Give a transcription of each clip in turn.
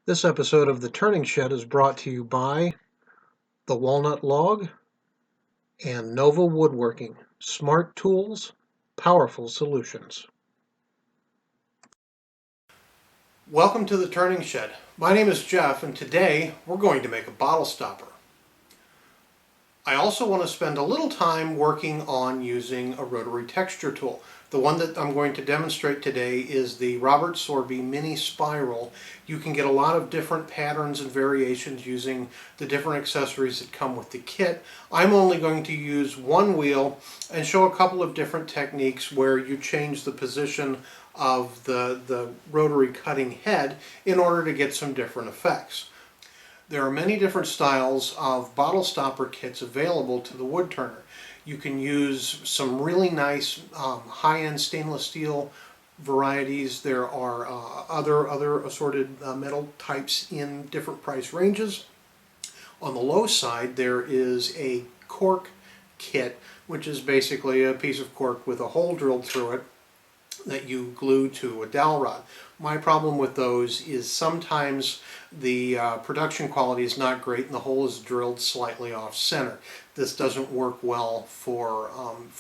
This episode of The Turning Shed is brought to you by the Walnut Log and Nova Woodworking. Smart tools, powerful solutions. Welcome to The Turning Shed. My name is Jeff, and today we're going to make a bottle stopper. I also want to spend a little time working on using a rotary texture tool. The one that I'm going to demonstrate today is the Sorby Mini Spiral. You can get a lot of different patterns and variations using the different accessories that come with the kit. I'm only going to use one wheel and show a couple of different techniques where you change the position of the rotary cutting head in order to get some different effects. There are many different styles of bottle stopper kits available to the wood turner. You can use some really nice high-end stainless steel varieties. There are other assorted metal types in different price ranges. On the low side, there is a cork kit, which is basically a piece of cork with a hole drilled through it that you glue to a dowel rod. My problem with those is sometimes the production quality is not great and the hole is drilled slightly off center. This doesn't work well for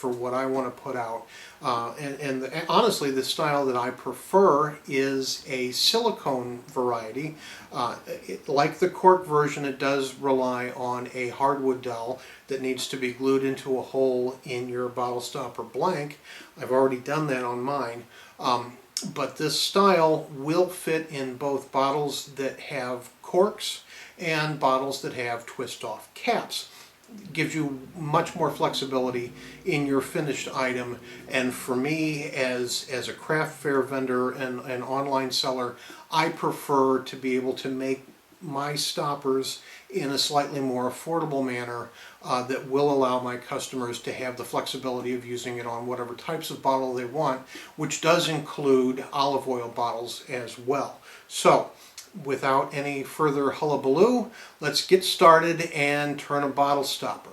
what I want to put out. Honestly, the style that I prefer is a silicone variety. Like the cork version, it does rely on a hardwood dowel that needs to be glued into a hole in your bottle stopper blank. I've already done that on mine. But this style will fit in both bottles that have corks and bottles that have twist-off caps. It gives you much more flexibility in your finished item, and for me as a craft fair vendor and an online seller, I prefer to be able to make my stoppers in a slightly more affordable manner that will allow my customers to have the flexibility of using it on whatever types of bottle they want, which does include olive oil bottles as well. So, without any further hullabaloo, let's get started and turn a bottle stopper.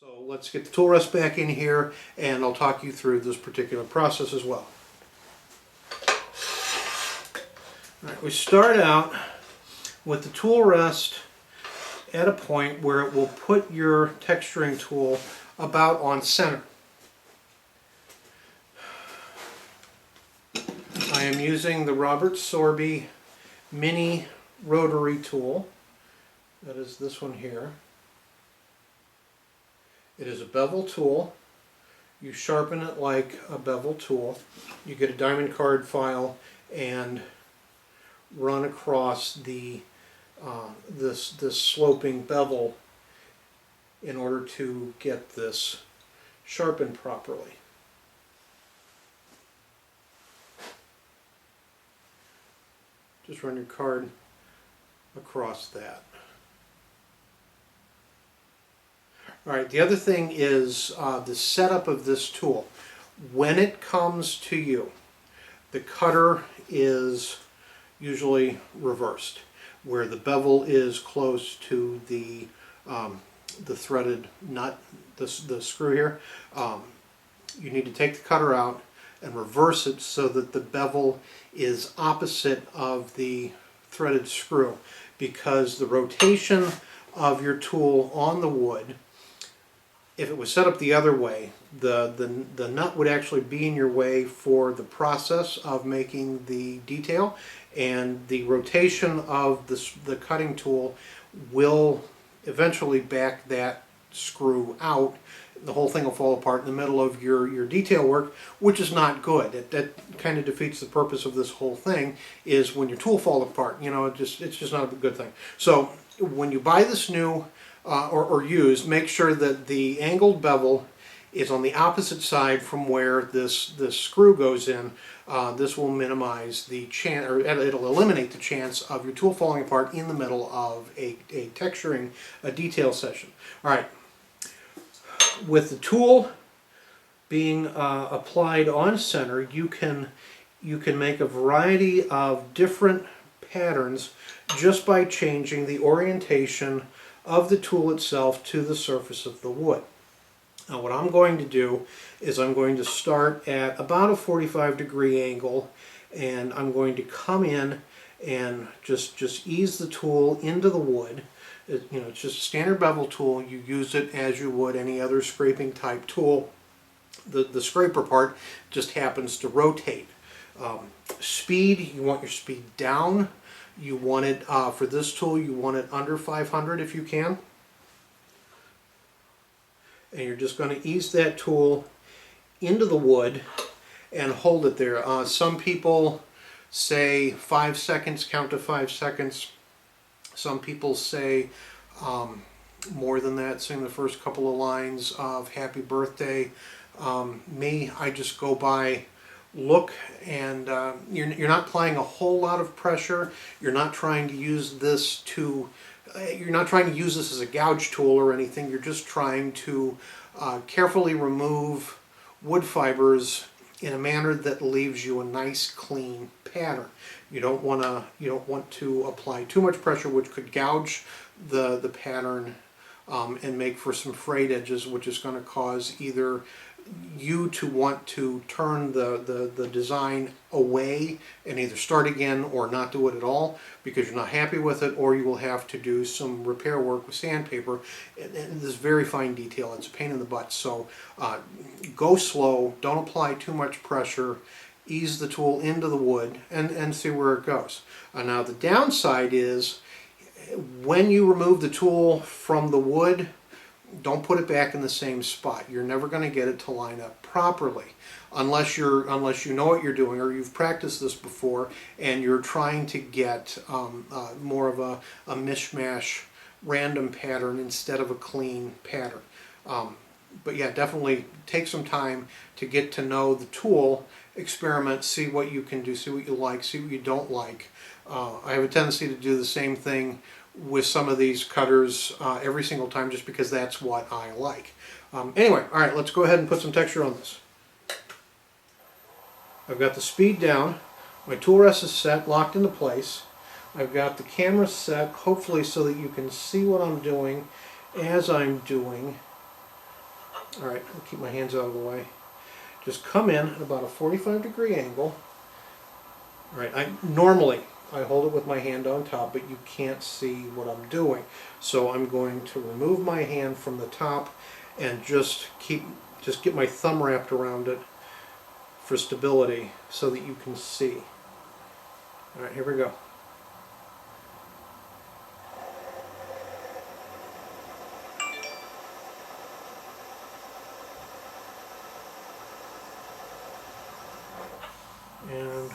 So let's get the tool rest back in here and I'll talk you through this particular process as well. All right, we start out with the tool rest at a point where it will put your texturing tool about on center. I am using the Sorby Mini Rotary Tool. That is this one here. It is a bevel tool. You sharpen it like a bevel tool. You get a diamond card file and run across the this sloping bevel in order to get this sharpened properly. Just run your card across that. Alright, the other thing is the setup of this tool. When it comes to you, the cutter is usually reversed, where the bevel is close to the threaded nut, the screw here. You need to take the cutter out and reverse it so that the bevel is opposite of the threaded screw, because the rotation of your tool on the wood, if it was set up the other way, the nut would actually be in your way for the process of making the detail, and the rotation of the cutting tool will eventually back that screw out. The whole thing will fall apart in the middle of your detail work, which is not good. That kind of defeats the purpose of this whole thing, is when your tool falls apart. You know, it's just not a good thing. So when you buy this new or used, make sure that the angled bevel is on the opposite side from where this screw goes in. This will minimize the chance, or it'll eliminate the chance of your tool falling apart in the middle of a texturing detail session. All right. With the tool being applied on center, you can make a variety of different patterns just by changing the orientation of the tool itself to the surface of the wood. Now what I'm going to do is I'm going to start at about a 45-degree angle, and I'm going to come in and just ease the tool into the wood. It's just a standard bevel tool. You use it as you would any other scraping type tool. The scraper part just happens to rotate. Speed, you want your speed down. You want it, for this tool, you want it under 500 if you can. And you're just going to ease that tool into the wood and hold it there. Some people say 5 seconds, count to 5 seconds. Some people say more than that, sing the first couple of lines of Happy Birthday. Me, I just go by look, and you're not applying a whole lot of pressure. You're not trying to use this as a gouge tool or anything. You're just trying to carefully remove wood fibers in a manner that leaves you a nice clean pattern. You don't want to apply too much pressure, which could gouge the pattern and make for some frayed edges, which is going to cause either you to want to turn the design away and either start again or not do it at all because you're not happy with it, or you will have to do some repair work with sandpaper. And this very fine detail, it's a pain in the butt. So go slow, don't apply too much pressure, ease the tool into the wood and see where it goes. Now the downside is when you remove the tool from the wood, don't put it back in the same spot. You're never going to get it to line up properly unless you know what you're doing, or you've practiced this before and you're trying to get more of a mishmash random pattern instead of a clean pattern. But yeah, definitely take some time to get to know the tool, experiment, see what you can do, see what you like, see what you don't like. I have a tendency to do the same thing with some of these cutters every single time, just because that's what I like. Anyway, all right, let's go ahead and put some texture on this. I've got the speed down, my tool rest is set, locked into place. I've got the camera set, hopefully so that you can see what I'm doing as I'm doing All right, I'll keep my hands out of the way. Just come in at about a 45-degree angle. All right, normally I hold it with my hand on top, but you can't see what I'm doing. So I'm going to remove my hand from the top and just get my thumb wrapped around it for stability so that you can see. All right, here we go. And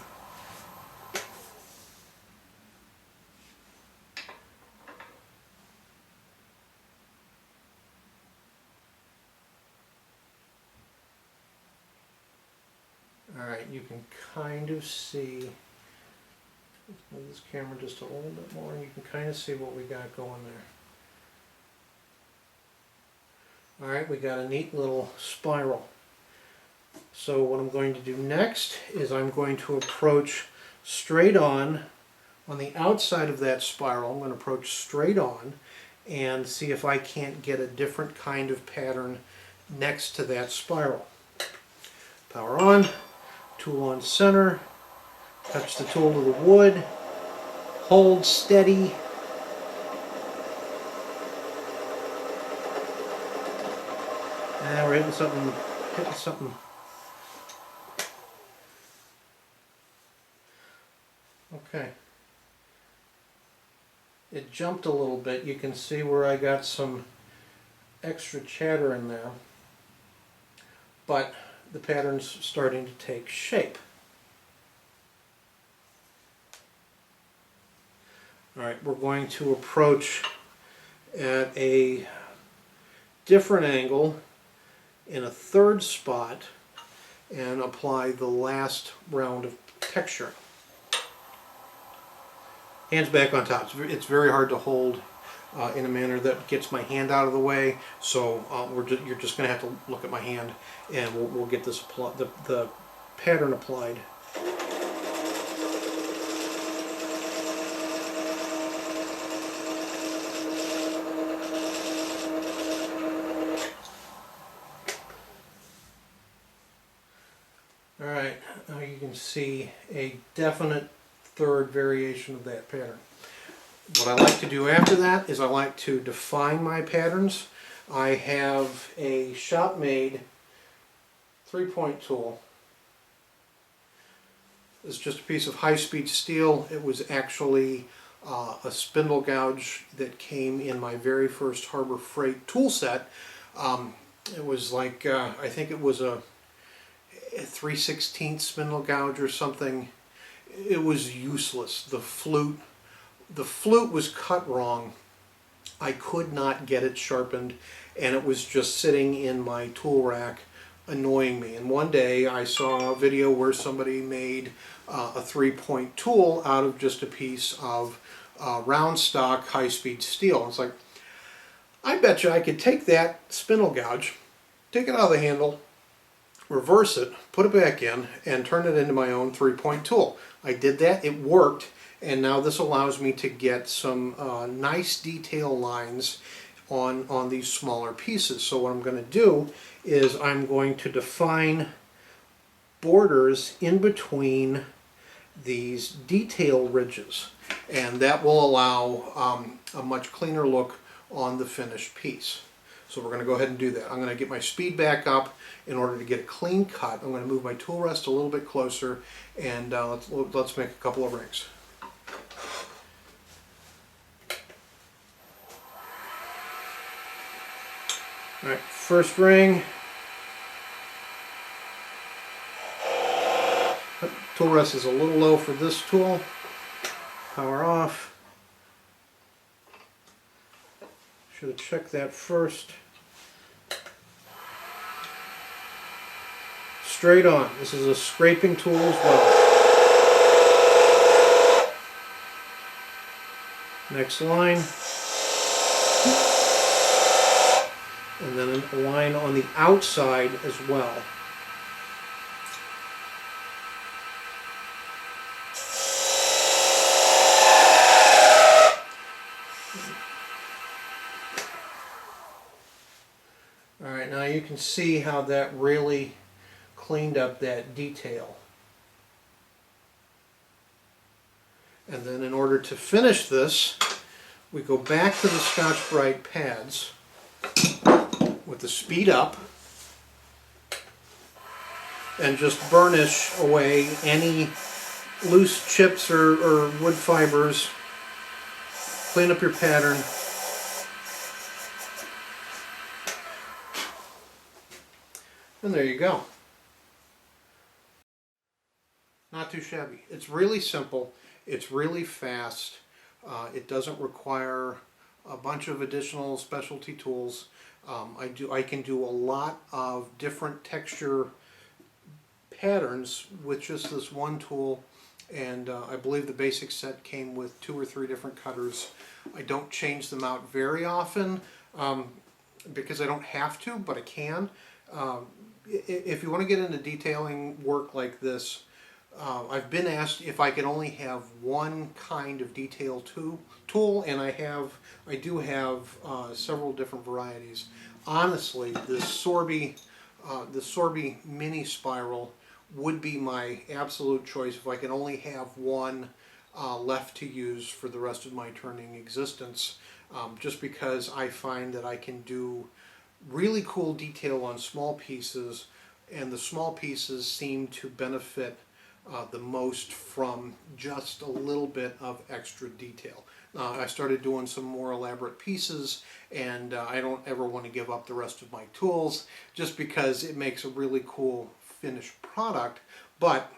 all right, you can kind of see, let's move this camera just a little bit more, and you can kind of see what we got going there. All right, we got a neat little spiral. So what I'm going to do next is I'm going to approach straight on the outside of that spiral. I'm going to approach straight on and see if I can't get a different kind of pattern next to that spiral. Power on, tool on center, touch the tool to the wood, hold steady. Now we're hitting something. Okay. It jumped a little bit. You can see where I got some extra chatter in there. But the pattern's starting to take shape. Alright, we're going to approach at a different angle in a third spot and apply the last round of texture. Hands back on top. It's very hard to hold in a manner that gets my hand out of the way, so you're just going to have to look at my hand, and we'll get this the pattern applied. All right, now you can see a definite third variation of that pattern. What I like to do after that is I like to define my patterns. I have a shop-made 3-point tool. It's just a piece of high-speed steel. It was actually a spindle gouge that came in my very first Harbor Freight tool set. It was like, I think it was a 3/16 spindle gouge or something. It was useless. The flute was cut wrong. I could not get it sharpened, and it was just sitting in my tool rack annoying me. And one day I saw a video where somebody made a 3-point tool out of just a piece of round stock high-speed steel. It's like, I bet you I could take that spindle gouge, take it out of the handle, reverse it, put it back in, and turn it into my own 3-point tool. I did that, it worked, and now this allows me to get some nice detail lines on these smaller pieces. So what I'm going to do is I'm going to define borders in between these detail ridges, and that will allow a much cleaner look on the finished piece. So we're going to go ahead and do that. I'm going to get my speed back up in order to get a clean cut. I'm going to move my tool rest a little bit closer, and let's make a couple of rings. All right, first ring. Tool rest is a little low for this tool. Power off. Should have checked that first. Straight on. This is a scraping tool as well. Next line. And then a line on the outside as well. Alright, now you can see how that really cleaned up that detail. And then in order to finish this, we go back to the Scotch-Brite pads with the speed up and just burnish away any loose chips or wood fibers. Clean up your pattern. And there you go. Not too shabby. It's really simple. It's really fast. It doesn't require a bunch of additional specialty tools. I can do a lot of different texture patterns with just this one tool, and I believe the basic set came with 2 or 3 different cutters. I don't change them out very often because I don't have to, but I can. If you want to get into detailing work like this, I've been asked if I could only have one kind of detail tool, and I do have several different varieties. Honestly, the Sorby Mini Spiral would be my absolute choice if I can only have one left to use for the rest of my turning existence, just because I find that I can do really cool detail on small pieces, and the small pieces seem to benefit the most from just a little bit of extra detail. I started doing some more elaborate pieces, and I don't ever want to give up the rest of my tools just because it makes a really cool finished product. But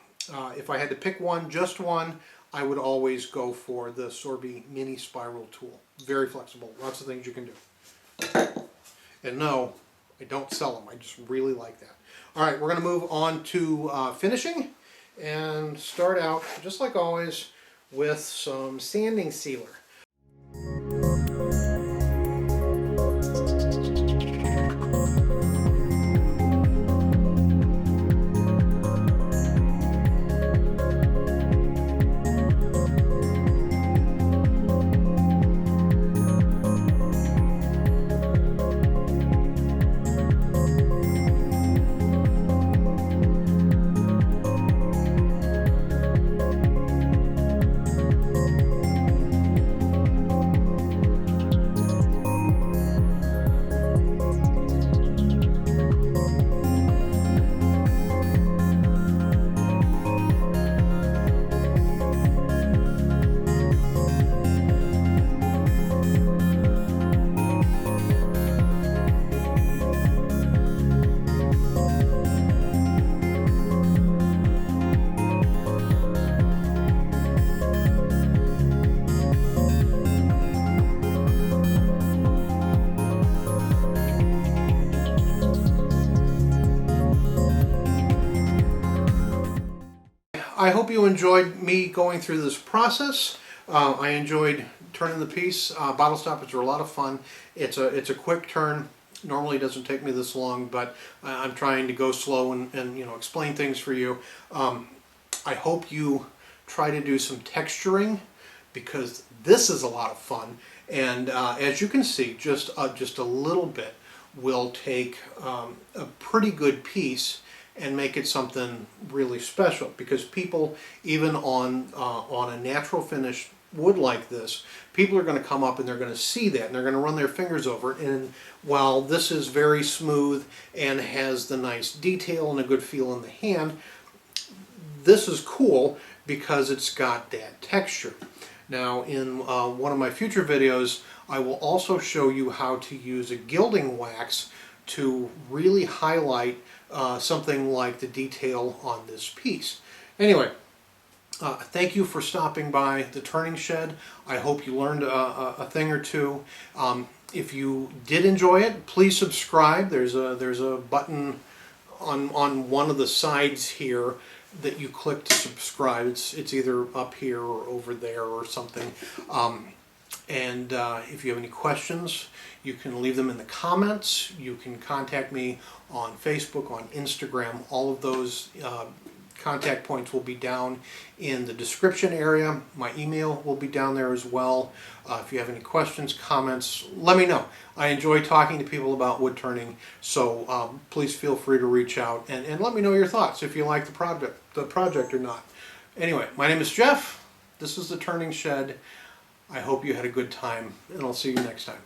if I had to pick one, just one, I would always go for the Sorby Mini Spiral Tool. Very flexible, lots of things you can do. And no, I don't sell them, I just really like that. Alright, we're going to move on to finishing and start out, just like always, with some sanding sealer. I hope you enjoyed me going through this process. I enjoyed turning the piece. Bottle stoppers are a lot of fun. It's a quick turn. Normally it doesn't take me this long, but I'm trying to go slow and you know, explain things for you. I hope you try to do some texturing, because this is a lot of fun. And as you can see, just a little bit will take a pretty good piece and make it something really special, because people, even on a natural finish wood like this, people are going to come up and they're going to see that and they're going to run their fingers over it, and while this is very smooth and has the nice detail and a good feel in the hand, this is cool because it's got that texture. Now in one of my future videos, I will also show you how to use a gilding wax to really highlight something like the detail on this piece. Anyway, thank you for stopping by the turning shed. I hope you learned a thing or two. If you did enjoy it, please subscribe. There's a button on one of the sides here that you click to subscribe. It's either up here or over there or something. And if you have any questions, you can leave them in the comments. You can contact me on Facebook, on Instagram. All of those contact points will be down in the description area. My email will be down there as well. If you have any questions, comments, let me know. I enjoy talking to people about wood turning, so please feel free to reach out and let me know your thoughts if you like the project or not. Anyway, my name is Jeff. This is the Turning Shed. I hope you had a good time, and I'll see you next time.